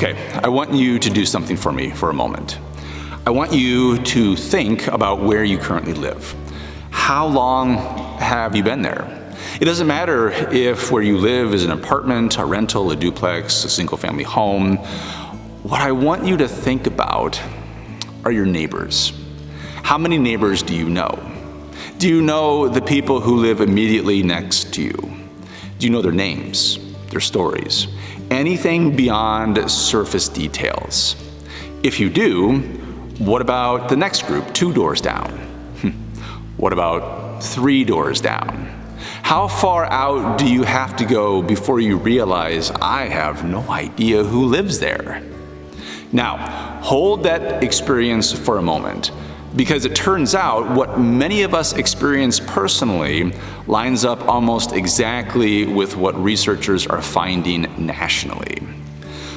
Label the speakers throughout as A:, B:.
A: Okay, I want you to do something for me for a moment. I want you to think about where you currently live. How long have you been there? It doesn't matter if where you live is an apartment, a rental, a duplex, a single-family home. What I want you to think about are your neighbors. How many neighbors do you know? Do you know the people who live immediately next to you? Do you know their names, their stories? Anything beyond surface details? If you do, what about the next group, 2 doors down? What about 3 doors down? How far out do you have to go before you realize I have no idea who lives there? Now, hold that experience for a moment, because it turns out what many of us experience personally lines up almost exactly with what researchers are finding nationally.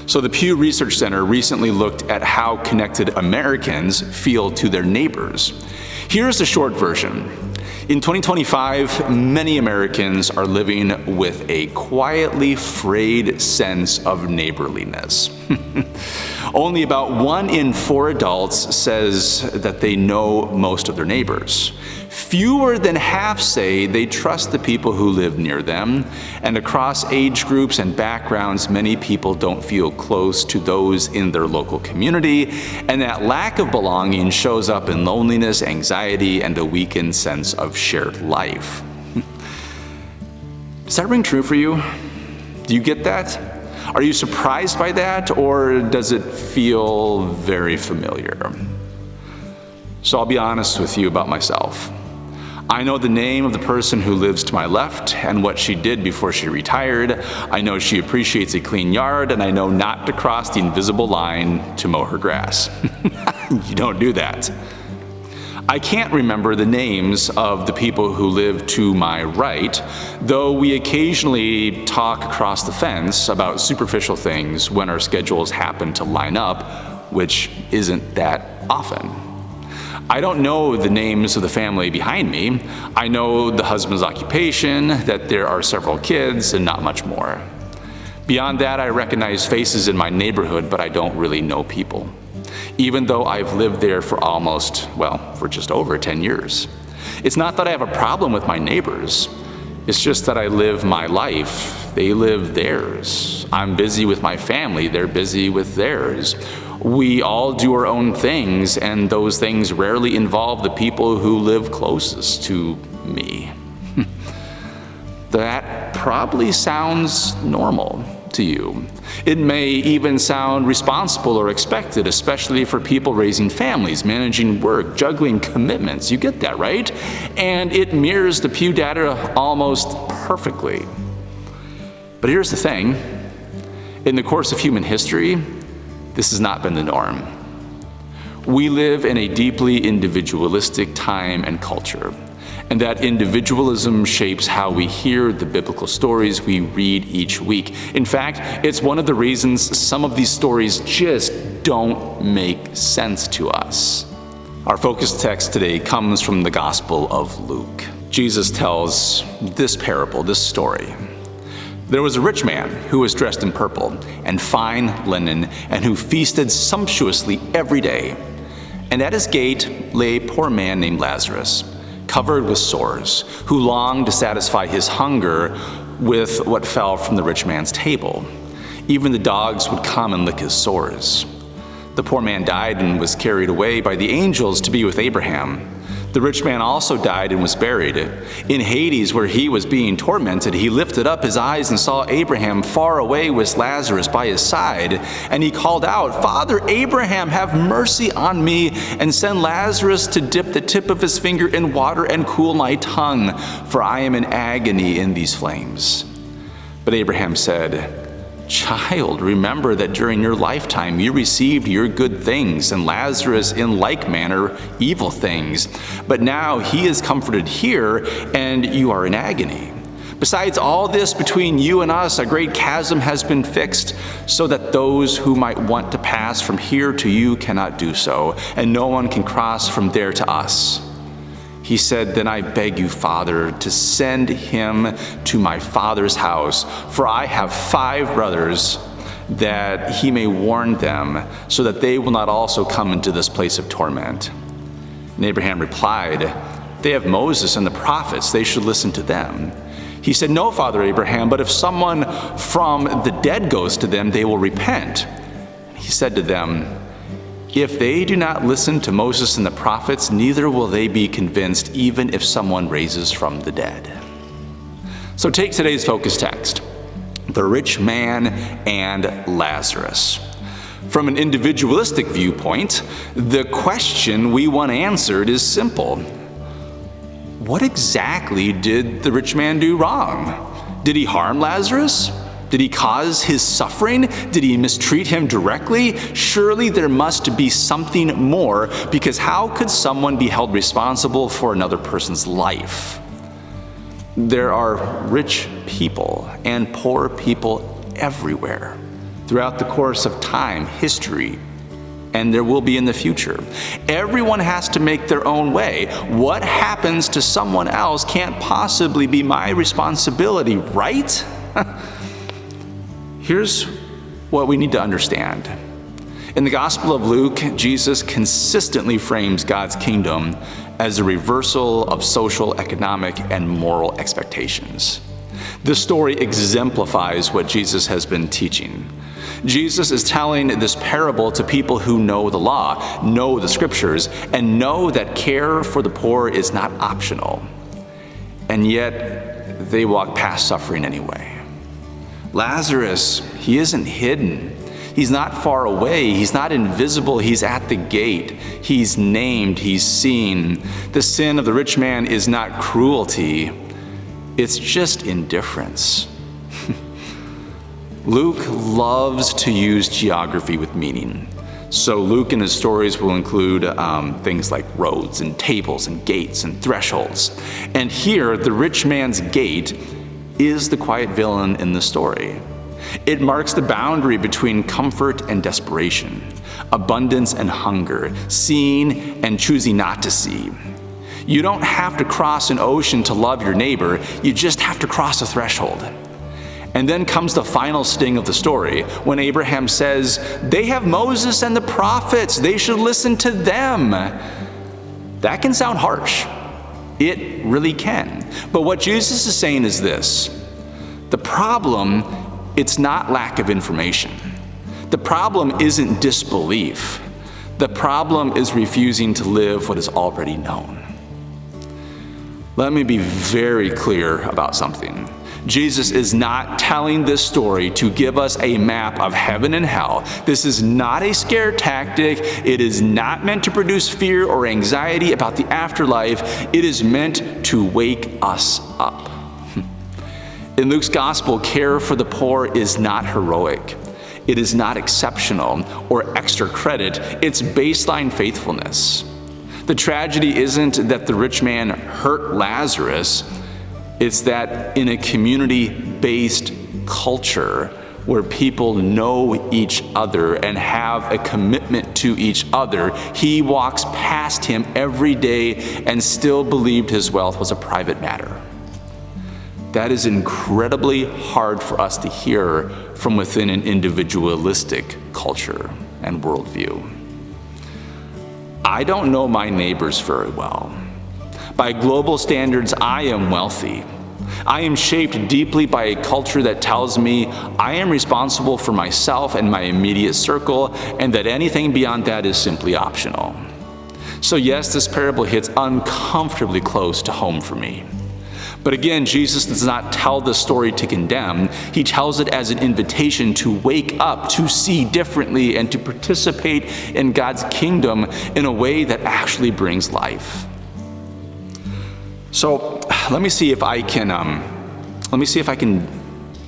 A: So the Pew Research Center recently looked at how connected Americans feel to their neighbors. Here's the short version. In 2025, many Americans are living with a quietly frayed sense of neighborliness. Only about 1 in 4 adults says that they know most of their neighbors. Fewer than half say they trust the people who live near them, and across age groups and backgrounds, many people don't feel close to those in their local community, and that lack of belonging shows up in loneliness, anxiety, and a weakened sense of shared life. Does that ring true for you? Do you get that? Are you surprised by that, or does it feel very familiar? So I'll be honest with you about myself. I know the name of the person who lives to my left and what she did before she retired. I know she appreciates a clean yard, and I know not to cross the invisible line to mow her grass. You don't do that. I can't remember the names of the people who live to my right, though we occasionally talk across the fence about superficial things when our schedules happen to line up, which isn't that often. I don't know the names of the family behind me. I know the husband's occupation, that there are several kids, and not much more. Beyond that, I recognize faces in my neighborhood, but I don't really know people, even though I've lived there for for just over 10 years. It's not that I have a problem with my neighbors. It's just that I live my life. They live theirs. I'm busy with my family. They're busy with theirs. We all do our own things, and those things rarely involve the people who live closest to me. That probably sounds normal to you. It may even sound responsible or expected, especially for people raising families, managing work, juggling commitments. You get that, right? And it mirrors the Pew data almost perfectly. But here's the thing. In the course of human history, this has not been the norm. We live in a deeply individualistic time and culture, and that individualism shapes how we hear the biblical stories we read each week. In fact, it's one of the reasons some of these stories just don't make sense to us. Our focus text today comes from the Gospel of Luke. Jesus tells this parable, this story. There was a rich man who was dressed in purple and fine linen, and who feasted sumptuously every day. And at his gate lay a poor man named Lazarus, covered with sores, who longed to satisfy his hunger with what fell from the rich man's table. Even the dogs would come and lick his sores. The poor man died and was carried away by the angels to be with Abraham. The rich man also died and was buried. In Hades, where he was being tormented, he lifted up his eyes and saw Abraham far away with Lazarus by his side. And he called out, "Father Abraham, have mercy on me, and send Lazarus to dip the tip of his finger in water and cool my tongue, for I am in agony in these flames." But Abraham said, "Child, remember that during your lifetime you received your good things, and Lazarus in like manner evil things. But now he is comforted here, and you are in agony. Besides all this, between you and us a great chasm has been fixed, so that those who might want to pass from here to you cannot do so, and no one can cross from there to us." He said, "Then I beg you, Father, to send him to my father's house, for I have 5 brothers, that he may warn them, so that they will not also come into this place of torment. And Abraham replied, they have Moses and the prophets, they should listen to them. He said, no, Father Abraham, but if someone from the dead goes to them, they will repent. He said to them, if they do not listen to Moses and the prophets, neither will they be convinced, even if someone raises from the dead. So take today's focus text, the rich man and Lazarus. From an individualistic viewpoint, the question we want answered is simple. What exactly did the rich man do wrong? Did he harm Lazarus? Did he cause his suffering? Did he mistreat him directly? Surely there must be something more, because how could someone be held responsible for another person's life? There are rich people and poor people everywhere throughout the course of time, history, and there will be in the future. Everyone has to make their own way. What happens to someone else can't possibly be my responsibility, right? Here's what we need to understand. In the Gospel of Luke, Jesus consistently frames God's kingdom as a reversal of social, economic, and moral expectations. This story exemplifies what Jesus has been teaching. Jesus is telling this parable to people who know the law, know the scriptures, and know that care for the poor is not optional. And yet, they walk past suffering anyway. Lazarus, he isn't hidden. He's not far away. He's not invisible. He's at the gate. He's named. He's seen. The sin of the rich man is not cruelty. It's just indifference. Luke loves to use geography with meaning. So Luke in his stories will include things like roads and tables and gates and thresholds. And here, the rich man's gate is the quiet villain in the story. It marks the boundary between comfort and desperation, abundance and hunger, seeing and choosing not to see. You don't have to cross an ocean to love your neighbor, you just have to cross a threshold. And then comes the final sting of the story, when Abraham says, they have Moses and the prophets, they should listen to them. That can sound harsh. It really can. But what Jesus is saying is this: the problem, it's not lack of information. The problem isn't disbelief. The problem is refusing to live what is already known. Let me be very clear about something. Jesus is not telling this story to give us a map of heaven and hell. This is not a scare tactic. It is not meant to produce fear or anxiety about the afterlife. It is meant to wake us up. In Luke's gospel, care for the poor is not heroic. It is not exceptional or extra credit. It's baseline faithfulness. The tragedy isn't that the rich man hurt Lazarus. It's that in a community-based culture where people know each other and have a commitment to each other, he walks past him every day and still believed his wealth was a private matter. That is incredibly hard for us to hear from within an individualistic culture and worldview. I don't know my neighbors very well. By global standards, I am wealthy. I am shaped deeply by a culture that tells me I am responsible for myself and my immediate circle, and that anything beyond that is simply optional. So yes, this parable hits uncomfortably close to home for me. But again, Jesus does not tell this story to condemn. He tells it as an invitation to wake up, to see differently, and to participate in God's kingdom in a way that actually brings life. So let me see if I can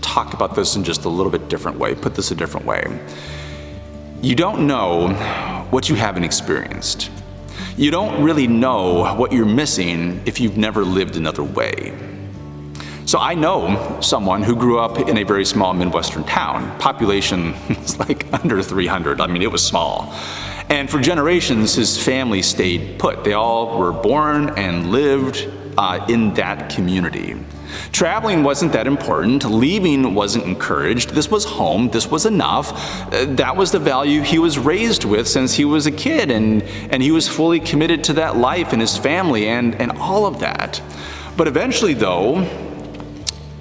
A: talk about this in just a little bit different way, put this a different way. You don't know what you haven't experienced. You don't really know what you're missing if you've never lived another way. So I know someone who grew up in a very small Midwestern town. Population was like under 300. I mean, it was small. And for generations, his family stayed put. They all were born and lived in that community. Traveling wasn't that important. Leaving wasn't encouraged. This was home. This was enough. That was the value he was raised with since he was a kid, and he was fully committed to that life and his family and all of that. But eventually, though,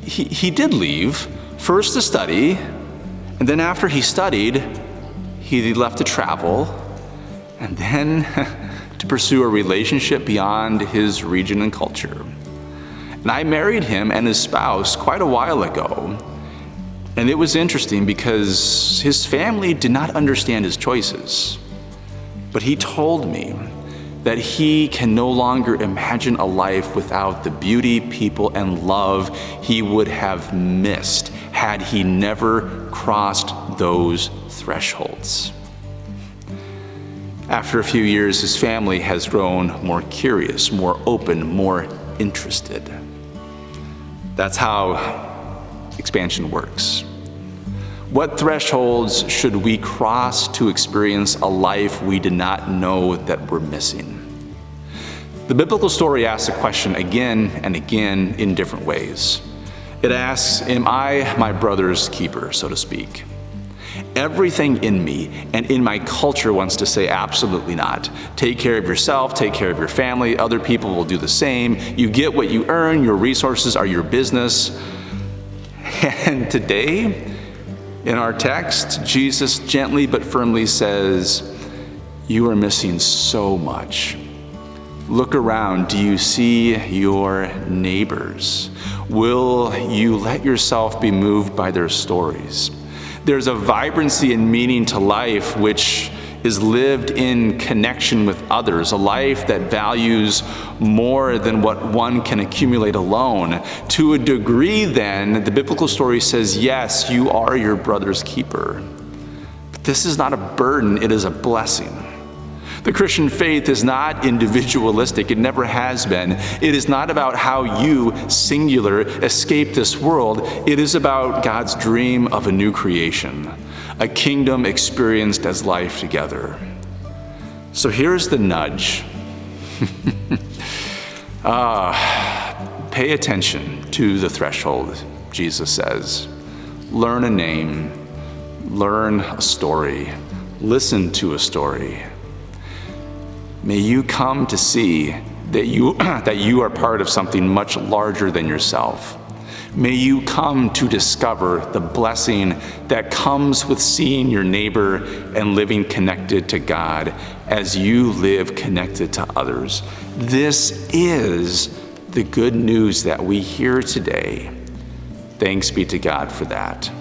A: he did leave, first to study, and then after he studied, he left to travel, and then to pursue a relationship beyond his region and culture. And I married him and his spouse quite a while ago. And it was interesting because his family did not understand his choices. But he told me that he can no longer imagine a life without the beauty, people, and love he would have missed had he never crossed those thresholds. After a few years, his family has grown more curious, more open, more interested. That's how expansion works. What thresholds should we cross to experience a life we did not know that we're missing? The biblical story asks the question again and again in different ways. It asks, am I my brother's keeper, so to speak? Everything in me and in my culture wants to say absolutely not. Take care of yourself, take care of your family, other people will do the same. You get what you earn, your resources are your business. And today, in our text, Jesus gently but firmly says, you are missing so much. Look around. Do you see your neighbors? Will you let yourself be moved by their stories? There's a vibrancy and meaning to life which is lived in connection with others, a life that values more than what one can accumulate alone. To a degree, then, the biblical story says, yes, you are your brother's keeper. But this is not a burden, it is a blessing. The Christian faith is not individualistic. It never has been. It is not about how you, singular, escape this world. It is about God's dream of a new creation, a kingdom experienced as life together. So here's the nudge. Pay attention to the threshold, Jesus says. Learn a name, learn a story, listen to a story. May you come to see that you are part of something much larger than yourself. May you come to discover the blessing that comes with seeing your neighbor and living connected to God as you live connected to others. This is the good news that we hear today. Thanks be to God for that.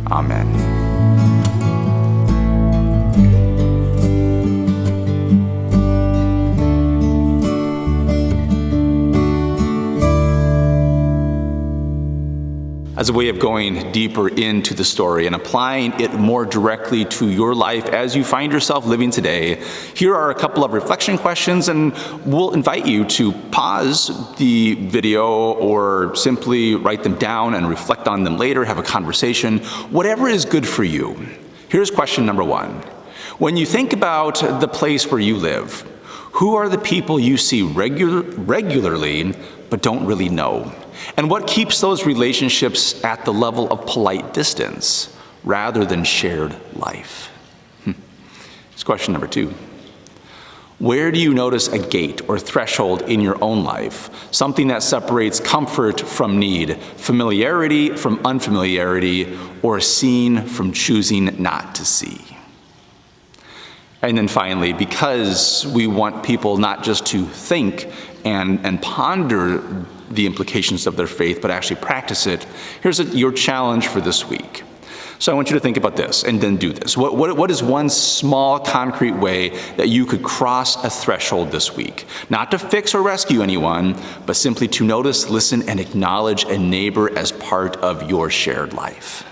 A: Amen. As a way of going deeper into the story and applying it more directly to your life as you find yourself living today, here are a couple of reflection questions, and we'll invite you to pause the video or simply write them down and reflect on them later, have a conversation, whatever is good for you. Here's question number one. When you think about the place where you live, who are the people you see regularly but don't really know? And what keeps those relationships at the level of polite distance rather than shared life? Here's question number two. Where do you notice a gate or threshold in your own life? Something that separates comfort from need, familiarity from unfamiliarity, or seeing from choosing not to see. And then finally, because we want people not just to think and ponder the implications of their faith, but actually practice it, here's your challenge for this week. So I want you to think about this and then do this. What is one small, concrete way that you could cross a threshold this week? Not to fix or rescue anyone, but simply to notice, listen, and acknowledge a neighbor as part of your shared life.